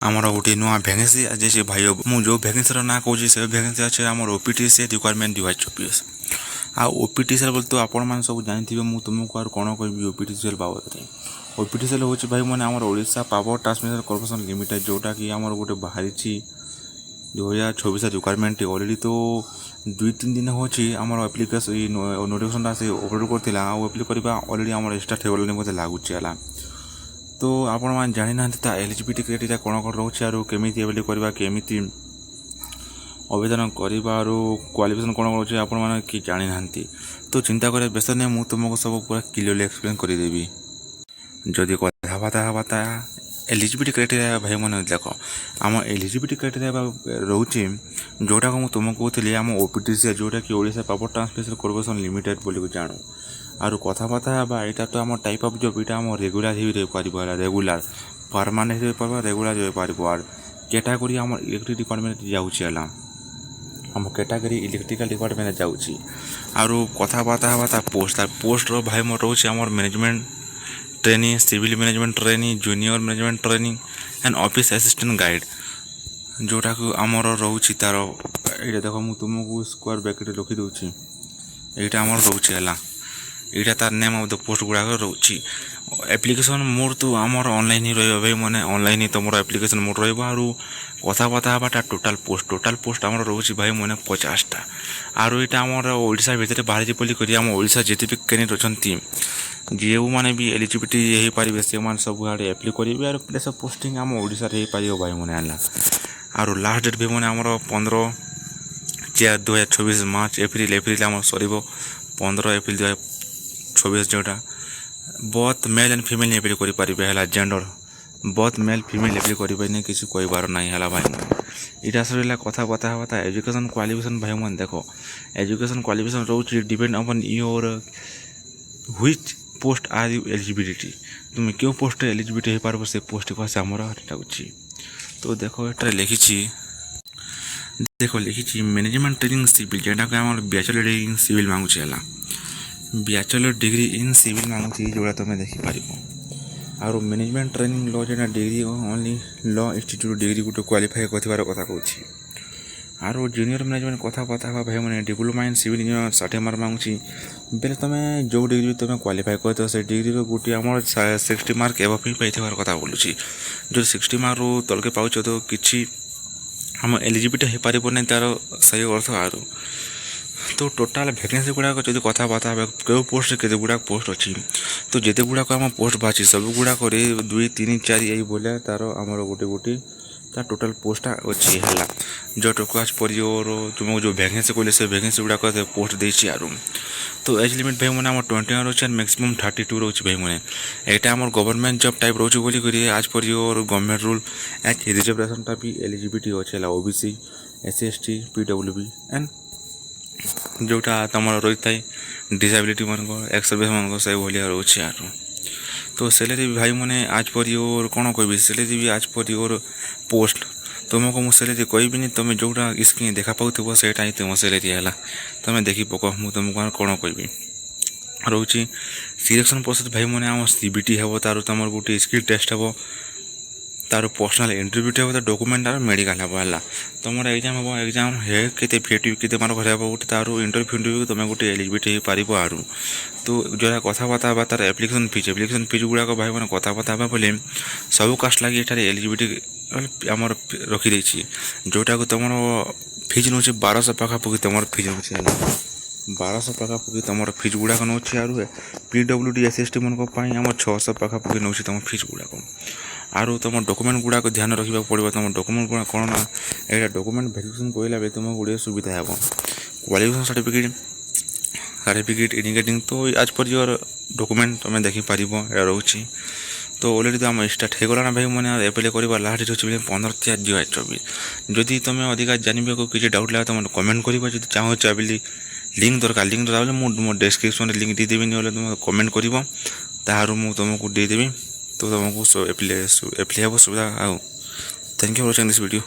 ଆମର ଗୋଟେ ନୂଆ ଭ୍ୟାକେନ୍ସି ଆସିଛି ଭାଇ। ମୁଁ ଯେଉଁ ଭ୍ୟାକେନ୍ସିର ନାଁ କହୁଛି ସେ ଭ୍ୟାକେନ୍ସି ଅଛି ଆମର OPTCL ରିକ୍ୱାରମେଣ୍ଟ 2024। ଆଉ OPTCL ବୋଲି ତ ଆପଣମାନେ ସବୁ ଜାଣିଥିବେ। ମୁଁ ତୁମକୁ ଆଉ କ'ଣ କହିବି OPTCL ବାବଦରେ। OPTCL ହେଉଛି ଭାଇ ମାନେ ଆମର Odisha power transmission corporation limited, ଯେଉଁଟାକି ଆମର ଗୋଟେ ବାହାରିଛି 2024 ରିକ୍ୱାରମେଣ୍ଟ। ଅଲରେଡ଼ି ତ 2-3 ଦିନ ହେଉଛି ଆମର ଆପ୍ଲିକେସନ୍ ନୋଟିଫିକେସନ୍ଟା ସେ ଅପଲୋଡ଼ କରିଥିଲା। ଆଉ ଆପ୍ଲାଏ କରିବା ଅଲରେଡ଼ି ଆମର ଷ୍ଟାର୍ଟ ହେଇଗଲାଣି ମୋତେ ଲାଗୁଛି ହେଲା। ତ ଆପଣମାନେ ଜାଣିନାହାନ୍ତି ତା ଏଲିଜିବିଲିଟି କ୍ରାଇଟେରିଆ କ'ଣ ରହୁଛି, ଆଉ କେମିତି ଆପ୍ଲାଏ କରିବା, କେମିତି ଆବେଦନ କରିବାରୁ କ୍ୱାଲିଫିକେସନ୍ କ'ଣ ରହୁଛି ଆପଣମାନେ କି ଜାଣିନାହାନ୍ତି। ତ ଚିନ୍ତା କରିବା ବ୍ୟସ୍ତ ନାହିଁ, ମୁଁ ତୁମକୁ ସବୁ ପୁରା କ୍ଲିୟରଲି ଏକ୍ସପ୍ଲେନ୍ କରିଦେବି। ଯଦି କଥାବାର୍ତ୍ତା ହେବା ତା ଏଲିଜିବିଲିଟି କ୍ରାଇଟେରିଆ ଭାଇମାନେ ଦେଖ, ଆମ ଏଲିଜିବିଲିଟି କ୍ରାଇଟେରିଆ ରହୁଛି ଯେଉଁଟାକୁ ମୁଁ ତୁମକୁ କହୁଥିଲି ଆମ OPTCL, ଯେଉଁଟାକି Odisha power transmission corporation limited ବୋଲି ଜାଣୁ। ଆଉ କଥାବାର୍ତ୍ତା ହେବା ଏଇଟା ତ ଆମ ଟାଇପ୍ ଅଫ୍ ଜବ୍, ଏଇଟା ଆମ ରେଗୁଲାର ହେଇ ରହିପାରିବ ହେଲା। ରେଗୁଲାର ପରମାନେଣ୍ଟ ରହିପାରିବ, ରେଗୁଲାର ରହିପାରିବ। ଆଉ କ୍ୟାଟାଗୋରୀ ଆମର ଇଲେକ୍ଟ୍ରିକ୍ ଡିପାର୍ଟମେଣ୍ଟ ଯାଉଛି ହେଲା। ଆମ କ୍ୟାଟାଗୋରୀ ଇଲେକ୍ଟ୍ରିକାଲ ଡିପାର୍ଟମେଣ୍ଟ ଯାଉଛି। ଆଉ କଥାବାର୍ତ୍ତା ହେବା ତା ପୋଷ୍ଟର ଭାଇ ମୋର ରହୁଛି ଆମର management training, civil management training, junior management training and office assistant guide, ଯେଉଁଟାକୁ ଆମର ରହୁଛି ତାର ଏଇଟା ଦେଖ, ମୁଁ ତୁମକୁ ସ୍କୋୟାର ବ୍ରାକେଟରେ ରଖିଦେଉଛି। ଏଇଟା ଆମର ରହୁଛି ହେଲା। ଏଇଟା ତାର ନେମ୍ ଅଫ୍ ଦ ପୋଷ୍ଟ ଗୁଡ଼ାକ ରହୁଛି। ଆପ୍ଲିକେସନ୍ ମୋଡ଼ ତ ଆମର ଅନଲାଇନ୍ ହିଁ ରହିବ ଭାଇ ମାନେ, ଅନଲାଇନ୍ ହିଁ ତୁମର ଆପ୍ଲିକେସନ୍ ମୋଡ଼ ରହିବ। ଆଉ କଥାବାର୍ତ୍ତା ହେବାଟା ଟୋଟାଲ୍ ପୋଷ୍ଟ ଆମର ରହୁଛି ଭାଇ ମାନେ 50ଟା। ଆଉ ଏଇଟା ଆମର ଓଡ଼ିଶା ଭିତରେ ବାହାରିଛି ବୋଲି କରି ଆମ ଓଡ଼ିଶା ଯେତେ ବି କ୍ୟାଣ୍ଡିଡେଟ୍ ଅଛନ୍ତି, ଯେଉଁମାନେ ବି ଏଲିଜିବିଲିଟି ହେଇପାରିବେ ସେମାନେ ସବୁଆଡ଼େ ଆପ୍ଲାଏ କରିବେ। ଆଉ ପ୍ଲେସ୍ ଅଫ୍ ପୋଷ୍ଟିଂ ଆମ ଓଡ଼ିଶାରେ ହେଇପାରିବ ଭାଇ ମାନେ ହେଲା। ଆଉ ଲାଷ୍ଟ ଡେଟ୍ ଭାଇ ମାନେ ଆମର 15/4/2024, ମାର୍ଚ୍ଚ ଏପ୍ରିଲ ଆମର ସରିବ 15 ଏପ୍ରିଲ 2024। ଯେଉଁଟା both male and female apply କରିପାରିବେ ହେଲା। Gender both male female apply କରିବେନି, କିଛି କହିବାର ନାହିଁ ହେଲା ଭାଇ। ଏଇଟା ସରିଲା କଥାବାର୍ତ୍ତା ହେବା ତା ଏଜୁକେସନ୍ କ୍ୱାଲିଫିକେସନ୍ ଭାଇ ମାନେ ଦେଖ, ଏଜୁକେସନ୍ କ୍ୱାଲିଫିକେସନ୍ ରହୁଛି depend upon your which post are you eligibility. ତୁମେ କେଉଁ ପୋଷ୍ଟରେ ଏଲିଜିବିଲିଟି ହେଇପାରିବ ସେ ପୋଷ୍ଟକୁ ଆସି ଆମର ଏଇଟା ଅଛି। ତ ଦେଖ ଏଠାରେ ଲେଖିଛି ମ୍ୟାନେଜମେଣ୍ଟ ଟ୍ରେନିଂ ସିଭିଲ୍, ଯେଟାକୁ ଆମର ବ୍ୟାଚଲର ଡିଗ୍ରୀ ଇନ୍ ସିଭିଲ୍ ମାଗୁଛି ହେଲା। ବ୍ୟାଚଲର ଡିଗ୍ରୀ ଇନ୍ ସିଭିଲ୍ ମାଗୁଛି, ଯେଉଁଟା ତୁମେ ଦେଖିପାରିବ। ଆଉ ମ୍ୟାନେଜମେଣ୍ଟ ଟ୍ରେନିଂ ଲ, ଯେଟା ଡିଗ୍ରୀ ଓନ୍ଲି ଲ ଇନଷ୍ଟିଚ୍ୟୁଟ୍ ଡିଗ୍ରୀ ଗୋଟେ କ୍ୱାଲିଫାଏ କରିଥିବାର କଥା କହୁଛି। ଆଉ ଜୁନିୟର ମ୍ୟାନେଜମେଣ୍ଟ କଥାବାର୍ତ୍ତା ହେବା ଭାଇ ମାନେ diploma in civil engineer 60 mark ମାଗୁଛି। ବେଲେ ତୁମେ ଯେଉଁ ଡିଗ୍ରୀ ତୁମେ କ୍ୱାଲିଫାଏ କରିଥିବ ସେ ଡିଗ୍ରୀର ଗୋଟିଏ ଆମର 60 ମାର୍କ ଏଭବ୍ ହିଁ ପାଇଥିବାର କଥା ବୋଲୁଛି। ଯଦି 60 ମାର୍କରୁ ତଳକେ ପାଉଛ ତ କିଛି ଆମ ଏଲିଜିବିଲିଟି ହେଇପାରିବ ନାହିଁ, ତା'ର ସେଇ ଅର୍ଥ। ଆରୁ ତ ଟୋଟାଲ୍ ଭ୍ୟାକେନ୍ସି ଗୁଡ଼ାକ ଯଦି କଥାବାର୍ତ୍ତା ହେବା କେଉଁ ପୋଷ୍ଟରେ କେତେ ଗୁଡ଼ାକ ପୋଷ୍ଟ ଅଛି, ତ ଯେତେ ଗୁଡ଼ାକ ଆମ ପୋଷ୍ଟ ବାହାରିଛି ସବୁ ଗୁଡ଼ାକରେ 2, 3, 4 ଏଇଭଳିଆ ତା'ର ଆମର ଗୋଟେ ତା ଟୋଟାଲ୍ ପୋଷ୍ଟଟା ଅଛି ହେଲା। ଯେଉଁଟାକୁ ଆଜ ପର୍ ୟୋର ତୁମକୁ ଯେଉଁ ଭ୍ୟାକେନ୍ସି କହିଲେ ସେ ଭ୍ୟାକେନ୍ସି ଗୁଡ଼ାକ ପୋଷ୍ଟ ଦେଇଛି। ଆରୁ ତ ଏଜ୍ ଲିମିଟ୍ ଭାଇ ମାନେ ଆମର 21 ରହୁଛି, ଆଣ୍ଡ ମ୍ୟାକ୍ସିମମ୍ 32 ରହୁଛି ଭାଇ ମାନେ। ଏଇଟା ଆମର ଗଭର୍ଣ୍ଣମେଣ୍ଟ ଜବ୍ ଟାଇପ୍ ରହୁଛି ବୋଲି କରି as per your government rule. Age ରିଜର୍ଭେସନ୍ଟା ବି ଏଲିଜିବିଲିଟି ଅଛି ହେଲା। OBC, SC, ST, PWB and ଯେଉଁଟା ତୁମର ରହିଥାଏ ଡିସାବିଲିଟି ମାନଙ୍କ ଏକ୍ସ ସର୍ଭିସ୍ ମାନଙ୍କ ସେଇଭଳିଆ ରହୁଛି। ଆରୁ ତ ସାଲେରୀ ବି ଭାଇ ମାନେ ଆଜ ପର୍ ୟୋର କ'ଣ କହିବି, ସାଲେରୀ ବି ଆଜ ପର୍ ୟୋର ପୋଷ୍ଟ ତୁମକୁ ମୁଁ ସାଲେରୀ କହିବିନି, ତୁମେ ଯେଉଁଟା ସ୍କ୍ରିନ୍ ଦେଖା ପାଉଥିବ ସେଇଟା ହିଁ ତୁମ ସାଲେରୀ ହେଲା। ତୁମେ ଦେଖି ପକାଅ, ମୁଁ ତୁମକୁ କ'ଣ କହିବି। ରହୁଛି ସିଲେକ୍ସନ୍ ପ୍ରୋସେସ୍ ଭାଇ ମାନେ ଆମ CBT ହେବ, ତା'ର ତୁମର ଗୋଟେ ସ୍କିଲ୍ ଟେଷ୍ଟ ହେବ, ତା'ର ପର୍ସନାଲ୍ ଇଣ୍ଟରଭ୍ୟୁଟି ହେବ, ତା ଡକୁମେଣ୍ଟ ତା'ର ମେଡ଼ିକାଲ୍ ହେବ ହେଲା। ତୁମର ଏକ୍ଜାମ୍ ହେବ, ଏକ୍ଜାମ୍ କେତେ ଫିଟ୍ କେତେ ମାର୍କ ହେବ ଗୋଟେ, ତା'ର ଇଣ୍ଟରଭ୍ୟୁ ତୁମେ ଗୋଟେ ଏଲିଜିବିଲିଟି ହେଇପାରିବ। ଆରୁ ତ ଯେଉଁଟା କଥାବାର୍ତ୍ତା ହେବା ତା'ର ଆପ୍ଲିକେସନ୍ ଫିଜ୍ ଗୁଡ଼ାକ ଭାଇ ମାନେ କଥାବାର୍ତ୍ତା ହେବା ବୋଲେ ସବୁ କାଷ୍ଟ ଲାଗି ଏଠାରେ ଏଲିଜିବିଲିଟି ଆମର ରଖିଦେଇଛି। ଯେଉଁଟାକୁ ତୁମର ଫିଜ୍ ନେଉଛି 1200 ପାଖାପାଖି ତୁମର ଫିଜ୍ ନେଉଛି ହେଲା। 1200 ପାଖାପାଖି ତୁମର ଫିଜ୍ ଗୁଡ଼ାକ ନେଉଛି। ଆରୁ PWD SC ମାନଙ୍କ ପାଇଁ ଆମର 600 ପାଖାପାଖି ନେଉଛି ତୁମ ଫିଜ୍ ଗୁଡ଼ାକ। ଆରୁ ତୁମ ଡକୁମେଣ୍ଟ ଗୁଡ଼ାକ ଧ୍ୟାନ ରଖିବାକୁ ପଡ଼ିବ। ତୁମ ଡକୁମେଣ୍ଟ ଗୁଡ଼ା କ'ଣ ନା, ଏଇଟା ଡକୁମେଣ୍ଟ ଭେରିଫିକେସନ୍ କହିଲା ବେଳେ ତୁମକୁ ଗୁଡ଼ିଏ ସୁବିଧା ହେବ। କ୍ୱାଲିଫିକେସନ୍ ସାର୍ଟିଫିକେଟ୍ ଇଣ୍ଡିକେଟିଂ ତ ଆଜ ପର୍ ୟୋର ଡକୁମେଣ୍ଟ ତୁମେ ଦେଖିପାରିବ ଏଇଟା ରହୁଛି। ତ ଅଲରେଡ଼ି ତ ଆମ ଷ୍ଟାର୍ଟ ହେଇଗଲାଣି ଭାଇ ମାନେ। ଆପ୍ଲାଏ କରିବା ଲାଷ୍ଟ ଡେଟ୍ ହେଉଛି 15/4/2024। ଯଦି ତୁମେ ଅଧିକା ଜାଣିବାକୁ କିଛି ଡାଉଟ୍ ଲାଗେ ତୁମେ କମେଣ୍ଟ କରିବ। ଯଦି ଚାହୁଁଛ ବୋଲି ଲିଙ୍କ୍ ଦରକାର ବୋଲେ ମୁଁ ମୋ ଡେସ୍କ୍ରିପ୍ସନ୍ରେ ଲିଙ୍କ୍ ଦେଇଦେବି, ନହେଲେ ତୁମେ କମେଣ୍ଟ କରିବ, ତାହାରୁ ମୁଁ ତୁମକୁ ଦେଇଦେବି। ତ ତୁମକୁ ଆପ୍ଲାଏ ହେବ ସୁବିଧା। ଆଉ thank you for watching this video.